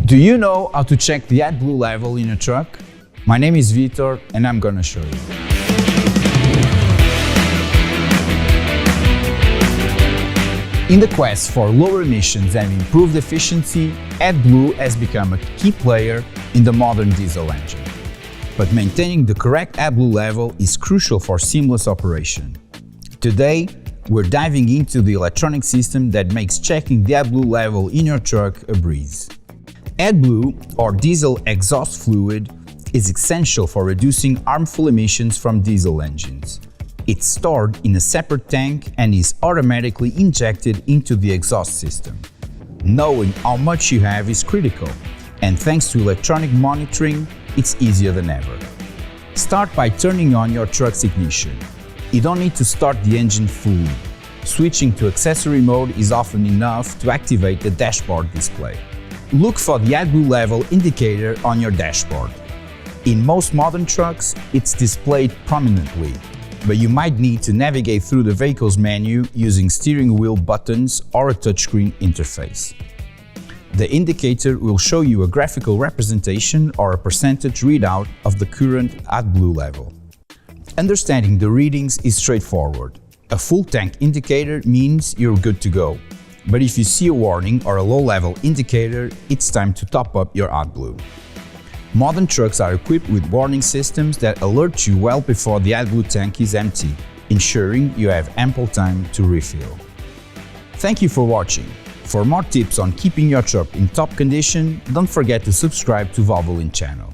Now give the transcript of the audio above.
Do you know how to check the AdBlue level in your truck? My name is Vitor and I'm gonna show you. In the quest for lower emissions and improved efficiency, AdBlue has become a key player in the modern diesel engine. But maintaining the correct AdBlue level is crucial for seamless operation. Today, we're diving into the electronic system that makes checking the AdBlue level in your truck a breeze. AdBlue, or diesel exhaust fluid, is essential for reducing harmful emissions from diesel engines. It's stored in a separate tank and is automatically injected into the exhaust system. Knowing how much you have is critical, and thanks to electronic monitoring, it's easier than ever. Start by turning on your truck's ignition. You don't need to start the engine fully. Switching to accessory mode is often enough to activate the dashboard display. Look for the AdBlue level indicator on your dashboard. In most modern trucks, it's displayed prominently, but you might need to navigate through the vehicle's menu using steering wheel buttons or a touchscreen interface. The indicator will show you a graphical representation or a percentage readout of the current AdBlue level. Understanding the readings is straightforward. A full tank indicator means you're good to go. But if you see a warning or a low-level indicator, it's time to top up your AdBlue. Modern trucks are equipped with warning systems that alert you well before the AdBlue tank is empty, ensuring you have ample time to refill. Thank you for watching. For more tips on keeping your truck in top condition, don't forget to subscribe to Valvoline channel.